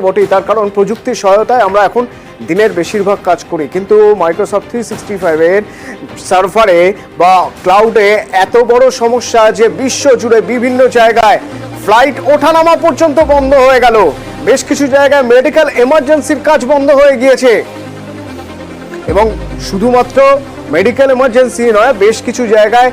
বটেই, তার কারণ প্রযুক্তির সহায়তায় আমরা এখন দিনের বেশিরভাগ কাজ করি, কিন্তু মাইক্রোসফট 365 এর সার্ভারে বা ক্লাউডে এত বড় সমস্যা যে বিশ্ব জুড়ে বিভিন্ন জায়গায় ফ্লাইট ওঠানামা পর্যন্ত বন্ধ হয়ে গেল। বেশ কিছু জায়গায় মেডিকেল এমার্জেন্সির কাজ বন্ধ হয়ে গিয়েছে, এবং শুধুমাত্র মেডিকেল এমার্জেন্সি নয়, বেশ কিছু জায়গায়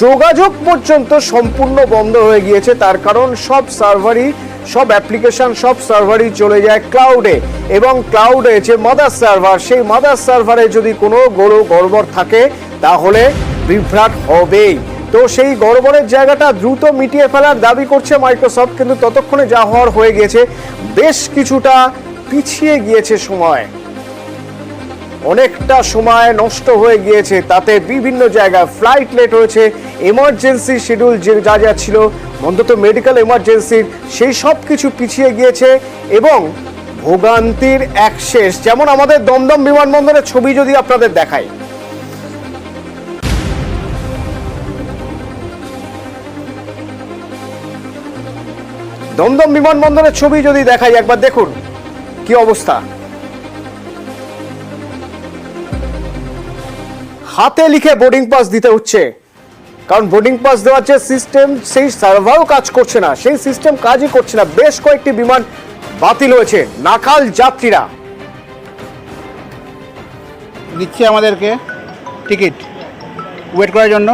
যোগাযোগ পর্যন্ত সম্পূর্ণ বন্ধ হয়ে গিয়েছে। তার কারণ সব সার্ভারই, সব অ্যাপ্লিকেশন, সব সার্ভারই চলে যায় ক্লাউডে, এবং ক্লাউডে যে মাদার সার্ভার, সেই মাদার সার্ভারে যদি কোনো গড়বড় থাকে তাহলে বিভ্রাট হবেই। তো সেই গড়বড়ের জায়গাটা দ্রুত মিটিয়ে ফেলার দাবি করছে মাইক্রোসফট, কিন্তু ততক্ষণে যা হওয়ার হয়ে গিয়েছে, বেশ কিছুটা পিছিয়ে গিয়েছে সময়, অনেকটা সময় নষ্ট হয়ে গিয়েছে। তাতে বিভিন্ন জায়গায় ফ্লাইট লেট হয়েছে, এমার্জেন্সি শিডিউল যে যা যা ছিল, অন্তত মেডিকেল এমার্জেন্সির, সেই সব কিছু পিছিয়ে গিয়েছে এবং ভোগান্তির এক শেষ। যেমন আমাদের দমদম বিমানবন্দরের ছবি যদি আপনাদের দেখাই, দমদম বিমানবন্দরের ছবি যদি দেখাই একবার দেখুন কি অবস্থা। হাতে লিখে বোর্ডিং পাস দিতে হচ্ছে, কারণ বোর্ডিং পাস দেওয়ার যে সিস্টেম, সেই সার্ভারও কাজ করছে না, সেই সিস্টেম কাজই করছে না। বেশ কয়েকটি বিমান বাতিল হয়েছে, নাকাল যাত্রীরা। দিচ্ছে আমাদেরকে টিকিট ওয়েট করার জন্য,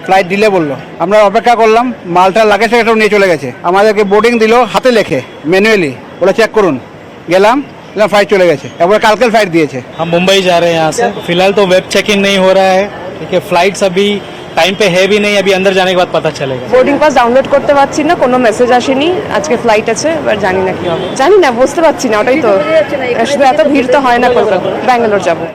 ফ্লাইট ডিলে বললো, আমরা অপেক্ষা করলাম, মালটা লাগেজ টাগেজটাও নিয়ে চলে গেছে। আমাদেরকে বোর্ডিং দিল হাতে লেখে ম্যানুয়ালি, ওরা চেক করুন, গেলাম, फ्लाइट चले गए अब कल फ्लाइट दिए थे। हम मुंबई जा रहे हैं यहाँ से। फिलहाल तो वेब चेकिंग नहीं हो रहा है, ठीक है, फ्लाइट्स अभी टाइम पे है भी नहीं, अभी अंदर जाने के बाद पता चलेगा। বোর্ডিং পাস ডাউনলোড করতে পারছি না, কোনো মেসেজ আসেনি, আজকে ফ্লাইট আছে, এবার জানি না কি হবে, জানি না, বুঝতে পারছি না। ওটাই তো, শুধু এত ভিড় তো হয় না কলকাতা, ব্যাঙ্গালোর যাবো।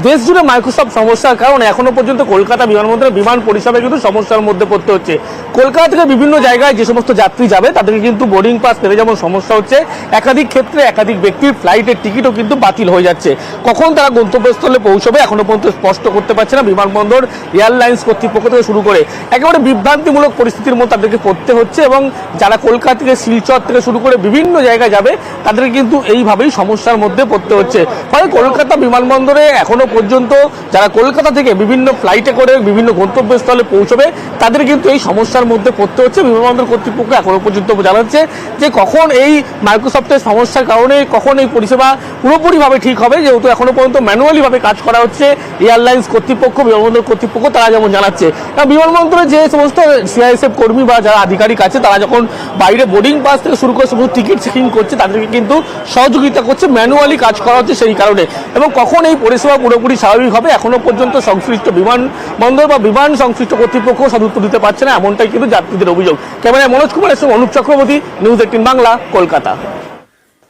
দেশ জুড়ে মাইক্রোসফট সমস্যার কারণে এখনো পর্যন্ত কলকাতা বিমানবন্দরে বিমান পরিষেবা কিন্তু সমস্যার মধ্যে পড়তে হচ্ছে। কলকাতা থেকে বিভিন্ন জায়গায় যে সমস্ত যাত্রী যাবে তাদেরকে কিন্তু বোর্ডিং পাস পেতে যেমন সমস্যা হচ্ছে, একাধিক ক্ষেত্রে একাধিক ব্যক্তির ফ্লাইটের টিকিটও কিন্তু বাতিল হয়ে যাচ্ছে। কখন তারা গন্তব্যস্থলে পৌঁছবে এখনো পর্যন্ত স্পষ্ট করতে পারছে না বিমানবন্দর, এয়ারলাইন্স কর্তৃপক্ষ থেকে শুরু করে। একেবারে বিভ্রান্তিমূলক পরিস্থিতির মধ্যে তাদেরকে পড়তে হচ্ছে, এবং যারা কলকাতা থেকে শিলচর থেকে শুরু করে বিভিন্ন জায়গায় যাবে তাদেরকে কিন্তু এইভাবেই সমস্যার মধ্যে পড়তে হচ্ছে। ফলে কলকাতা বিমানবন্দরে এখনো পর্যন্ত যারা কলকাতা থেকে বিভিন্ন ফ্লাইটে করে বিভিন্ন গন্তব্যস্থলে পৌঁছবে তাদের কিন্তু এই সমস্যার মধ্যে পড়তে হচ্ছে। বিমানবন্দর কর্তৃপক্ষ এখনো পর্যন্ত জানাচ্ছে যে কখন এই মাইক্রোসফটের সমস্যার কারণে কখন এই পরিষেবা পুরোপুরিভাবে ঠিক হবে, যেহেতু এখনো পর্যন্ত ম্যানুয়ালি ভাবে কাজ করা হচ্ছে এয়ারলাইন্স কর্তৃপক্ষ, বিমানবন্দর কর্তৃপক্ষ তারা যেমন জানাচ্ছে। বিমানবন্দরে যে সমস্ত সিআইএসএফ কর্মী বা যারা আধিকারিক আছে তারা যখন বাইরে বোর্ডিং পাস থেকে শুরু করে সমস্ত টিকিট চেকিং করছে তাদেরকে কিন্তু সহযোগিতা করছে, ম্যানুয়ালি কাজ করা হচ্ছে সেই কারণে। এবং কখন এই পরিষেবা পুরোপুরি স্বাভাবিক হবে এখনো পর্যন্ত সংশ্লিষ্ট বিমানবন্দর বা বিমান সংশ্লিষ্ট কর্তৃপক্ষ সদুত্তর দিতে পারছে না, এমনটাই কিন্তু যাত্রীদের অভিযোগ। ক্যামেরায় মনোজ কুমারের সঙ্গে অনুপ চক্রবর্তী, নিউজ 18 বাংলা, কলকাতা।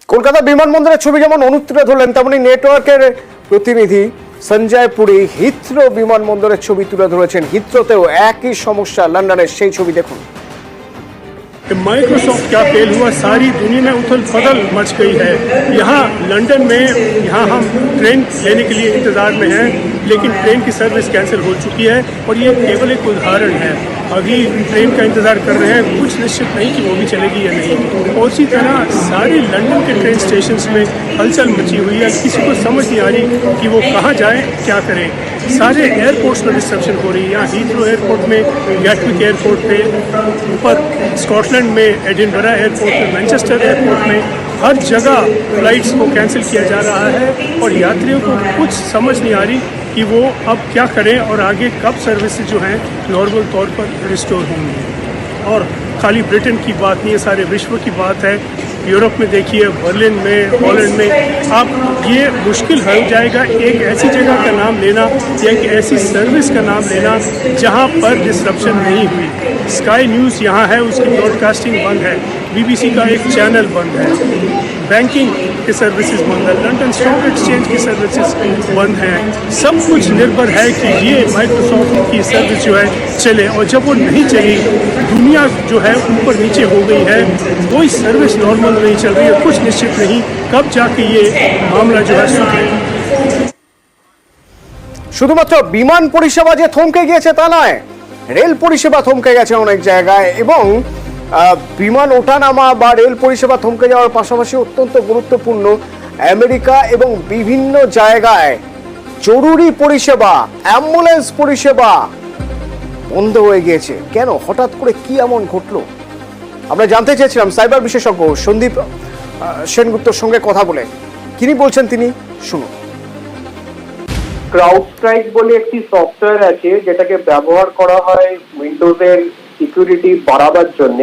কলকাতা বিমানবন্দরের ছবি যেমন অনুপ তুলে ধরলেন, তেমনি নেটওয়ার্কের প্রতিনিধি সঞ্জয় পুরী হিথ্রো বিমানবন্দরের ছবি তুলে ধরেছেন। হিথ্রোতেও একই সমস্যা, লন্ডনের সেই ছবি দেখুন। माइक्रोसॉफ्ट क्या फेल हुआ, सारी दुनिया में उथल पुथल मच गई है। यहाँ लंदन में हम ट्रेन लेने के लिए इंतज़ार में हैं, लेकिन ट्रेन की सर्विस कैंसिल हो चुकी है, और ये केवल एक उदाहरण है। अभी ट्रेन का इंतज़ार कर रहे हैं, कुछ निश्चित नहीं कि वो भी चलेगी या नहीं। और इसी तरह सारे लंदन के ट्रेन स्टेशन में हलचल मची हुई है, किसी को समझ नहीं आ रही कि वो कहाँ जाएँ, क्या करें। सारे एयरपोर्ट्स में डिस्ट्रप्शन हो रही है। यहाँ हीथ्रो एयरपोर्ट में, गैटविक एयरपोर्ट पे, ऊपर स्कॉटलैंड में एडिनबरा एयरपोर्ट में, मैनचेस्टर एयरपोर्ट में, हर जगह फ्लाइट्स को कैंसिल किया जा रहा है, और यात्रियों को कुछ समझ नहीं आ रही कि वो अब क्या करें और आगे कब सर्विसेज जो हैं नॉर्मल तौर पर रिस्टोर होंगी। और खाली ब्रिटेन की बात नहीं है, सारे विश्व की बात है। यूरोप में देखिए, बर्लिन में, हॉलैंड में, अब ये मुश्किल हो जाएगा एक ऐसी जगह का नाम लेना या एक ऐसी सर्विस का नाम लेना जहां पर डिस्रप्शन नहीं हुई। स्काई न्यूज़ यहाँ है, उसकी ब्रॉडकास्टिंग बंद है, बीबीसी का एक चैनल बंद है, बैंकिंग की सर्विसेज बंद है, लंदन स्टॉक एक्सचेंज की सर्विसेज बंद हैं। सब कुछ निर्भर है कि ये माइक्रोसॉफ्ट की सर्विस जो है चले, और जब वो नहीं चली, दुनिया जो है ऊपर नीचे हो गई है, कोई सर्विस नॉर्मल नहीं चल रही है, कुछ निश्चित नहीं कब जाके ये मामला जो है सुधरे। শুধুমাত্র বিমান পরিষেবা যে থমকে গিয়েছে তা নয়, রেল পরিষেবা থমকে গেছে অনেক জায়গায়, এবং বিমান ওঠানামা বা রেল পরিষেবা থমকে যাওয়ার পাশাপাশি অত্যন্ত গুরুত্বপূর্ণ আমেরিকা এবং বিভিন্ন জায়গায় জরুরি পরিষেবা, অ্যাম্বুলেন্স পরিষেবা বন্ধ হয়ে গিয়েছে। কেন, হঠাৎ করে কি এমন ঘটলো? আমরা জানতে চেয়েছিলাম সাইবার বিশেষজ্ঞ সন্দীপ সেনগুপ্তর সঙ্গে কথা বলে। তিনি বলছেন, তিনি শুনুন। ক্রাউডস্ট্রাইক বলে একটি সফটওয়্যার আছে যেটাকে ব্যবহার করা হয় উইন্ডোজের সিকিউরিটি বাড়াবার জন্য।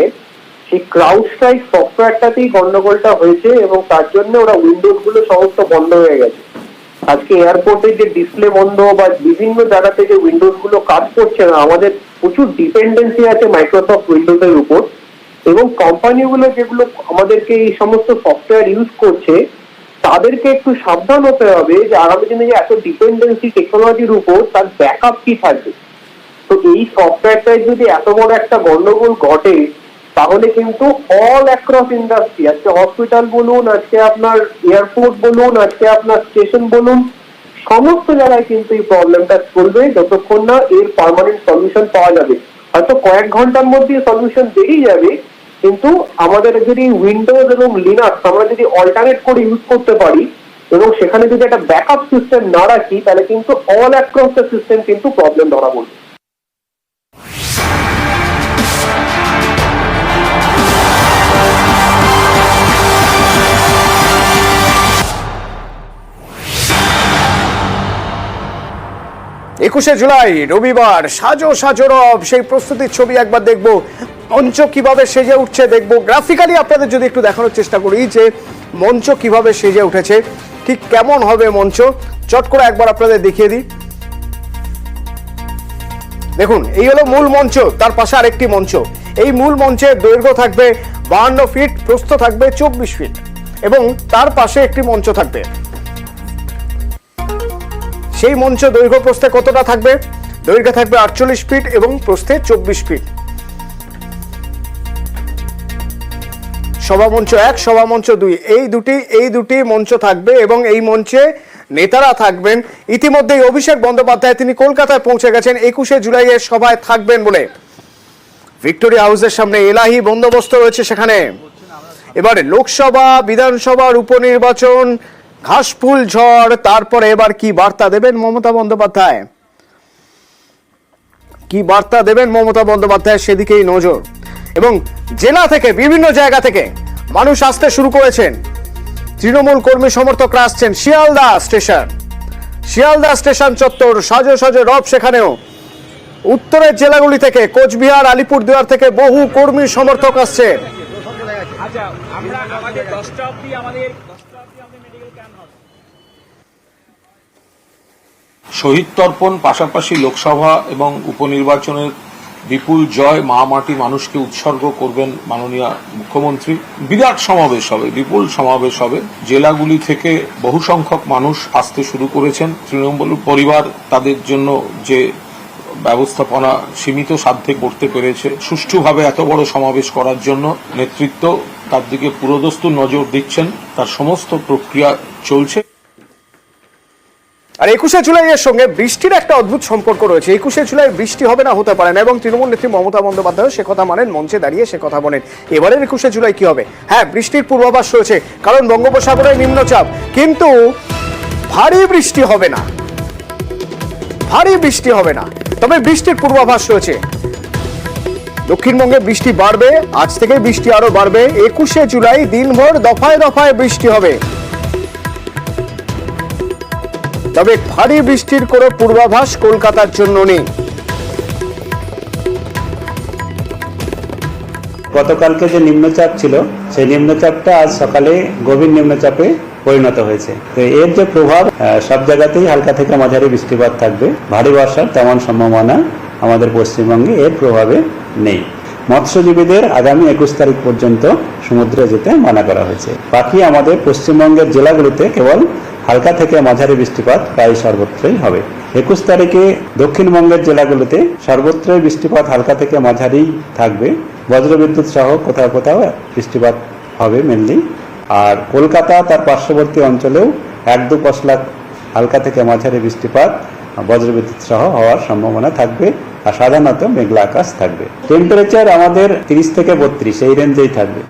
সেই ক্রাউডস্ট্রাইক সফটওয়্যারটাতেই গন্ডগোলটা হয়েছে এবং তার জন্য ওরা উইন্ডোজ গুলো সমস্ত বন্ধ হয়ে গেছে। আজকে এয়ারপোর্টে যে ডিসপ্লে বন্ধ বা বিভিন্ন জায়গাতে যে উইন্ডোজ গুলো কাজ করছে না, আমাদের প্রচুর ডিপেন্ডেন্সি আছে মাইক্রোসফট উইন্ডোজের উপর এবং কোম্পানিগুলো যেগুলো আমাদেরকে এই সমস্ত সফটওয়্যার ইউজ করছে তাদেরকে একটু সাবধান হতে হবে যে আগামী দিনে যে এত ডিপেন্ডেন্সি টেকনোলজির উপর তার ব্যাকআপ কি থাকবে। তো এই সফটওয়্যারটায় যদি এত বড় একটা গন্ডগোল ঘটে তাহলে কিন্তু অল অ্যাক্রস ইন্ডাস্ট্রি, আজকে হসপিটাল বলুন, আজকে আপনার এয়ারপোর্ট বলুন, আজকে আপনার স্টেশন বলুন, সমস্ত জায়গায় কিন্তু এই প্রবলেমটা চলবে যতক্ষণ না এর পার্মানেন্ট সলিউশন পাওয়া যাবে। হয়তো কয়েক ঘন্টার মধ্যে সলিউশন বেরিয়ে যাবে, কিন্তু আমাদের যদি উইন্ডোজ এবং লিনাক্স আমরা যদি অল্টারনেট করে ইউজ করতে পারি এবং সেখানে যদি একটা ব্যাকআপ সিস্টেম না রাখি তাহলে কিন্তু অল অ্যাক্রস দ্য সিস্টেম কিন্তু প্রবলেম ধরা পড়বে। একুশে জুলাই রবিবার সাজো সাজো রব, সেই প্রস্তুতির ছবি একবার দেখব। মঞ্চ কিভাবে সেজে উঠছে দেখবো। গ্রাফিক্যালি আপনাদের যদি একটু দেখানোর চেষ্টা করি যে মঞ্চ কিভাবে সেজে উঠেছে, ঠিক কেমন হবে মঞ্চ, চট করে একবার আপনাদের দেখিয়ে দিই। দেখুন, এই হলো মূল মঞ্চ, তার পাশে আরেকটি মঞ্চ। এই মূল মঞ্চের দৈর্ঘ্য থাকবে 52 ফিট, প্রস্থ থাকবে 24 ফিট এবং তার পাশে একটি মঞ্চ থাকবে। সেই মঞ্চ দৈর্ঘ্য প্রস্থে কতটা থাকবে? দৈর্ঘ্য থাকবে 48 ফিট এবং প্রস্থে 24 ফিট। সভামঞ্চ 1, সভামঞ্চ 2, এই দুটি মঞ্চ থাকবে এবং এই মঞ্চে নেতারা থাকবেন। ইতিমধ্যেই অভিষেক বন্দ্যোপাধ্যায় তিনি কলকাতায় পৌঁছে গেছেন 21শে জুলাইয়ের সভায় থাকবেন বলে। ভিক্টোরিয়া হাউসের সামনে এলাহি বন্দোবস্ত রয়েছে সেখানে। এবারে লোকসভা, বিধানসভার উপনির্বাচন, ঘাসফুল ঝড়, তারপরে এবার কি বার্তা দেবেন মমতা বন্দ্যোপাধ্যায়, কি বার্তা দেবেন মমতা বন্দ্যোপাধ্যায়, সেদিকেই নজর। এবং জেলা থেকে বিভিন্ন জায়গা থেকে মানুষ আসতে শুরু করেছেন। তৃণমূল কর্মী সমর্থকরা আসছেন শিয়ালদা স্টেশন চত্বর, সাজো সাজো রব সেখানেও। উত্তরের জেলাগুলি থেকে, কোচবিহার, আলিপুরদুয়ার থেকে বহু কর্মী সমর্থক আসছেন। শহীদ তর্পণ, পাশাপাশি লোকসভা এবং উপনির্বাচনের বিপুল জয় মহামাটি মানুষকে উৎসর্গ করবেন মাননীয় মুখ্যমন্ত্রী। বিরাট সমাবেশ হবে, বিপুল সমাবেশ হবে। জেলাগুলি থেকে বহু সংখ্যক মানুষ আসতে শুরু করেছেন। তৃণমূল পরিবার তাদের জন্য যে ব্যবস্থাপনা সীমিত সাধ্যে করতে পেরেছে, সুষ্ঠুভাবে এত বড় সমাবেশ করার জন্য নেতৃত্ব তার দিকে পুরোদস্তুর নজর দিচ্ছেন, তার সমস্ত প্রক্রিয়া চলছে। আর 21শে জুলাইয়ের সঙ্গে বৃষ্টির একটা অদ্ভুত সম্পর্ক রয়েছে। 21শে জুলাই বৃষ্টি হবে না হতে পারে না এবং তৃণমূল নেত্রী মমতা বন্দ্যোপাধ্যায় সে কথা মানেন, মঞ্চে দাঁড়িয়ে সে কথা বলেন। এবারের 21শে জুলাই কি হবে? হ্যাঁ, বৃষ্টির পূর্বাভাস রয়েছে, কারণ বঙ্গোপসাগরে নিম্নচাপ, কিন্তু ভারী বৃষ্টি হবে না, তবে বৃষ্টির পূর্বাভাস রয়েছে। দক্ষিণবঙ্গে বৃষ্টি বাড়বে, আজ থেকে বৃষ্টি আরো বাড়বে। 21শে জুলাই দিনভর দফায় দফায় বৃষ্টি হবে, তবে ভারী বৃষ্টির কোনো পূর্বাভাস কলকাতার জন্য নেই। গতকালকে যে নিম্নচাপ ছিল সেই নিম্নচাপটা আজ সকালে গভীর নিম্নচাপে পরিণত হয়েছে। তো এর যে প্রভাব সব জায়গাতেই হালকা থেকে মাঝারি বৃষ্টিপাত থাকবে। ভারী বর্ষার তেমন সম্ভাবনা আমাদের পশ্চিমবঙ্গে এর প্রভাবে নেই। মৎস্যজীবীদের আগামী 21 তারিখ পর্যন্ত সমুদ্রে যেতে মানা করা হয়েছে। বাকি আমাদের পশ্চিমবঙ্গের জেলাগুলিতে কেবল হালকা থেকে মাঝারি বৃষ্টিপাত প্রায় সর্বত্রই হবে। 21 তারিখে দক্ষিণবঙ্গের জেলাগুলোতে সর্বত্রই বৃষ্টিপাত হালকা থেকে মাঝারি থাকবে। বজ্রবিদ্যুৎ সহ কোথাও কোথাও বৃষ্টিপাত হবে মেনলি। আর কলকাতা তার পার্শ্ববর্তী অঞ্চলেও 1-2 পশলা হালকা থেকে মাঝারি বৃষ্টিপাত বজ্রবিদ্যুৎ সহ হওয়ার সম্ভাবনা থাকবে, আর সাধারণত মেঘলা আকাশ থাকবে। টেম্পারেচার আমাদের 30 থেকে 32 এই রেঞ্জেই থাকবে।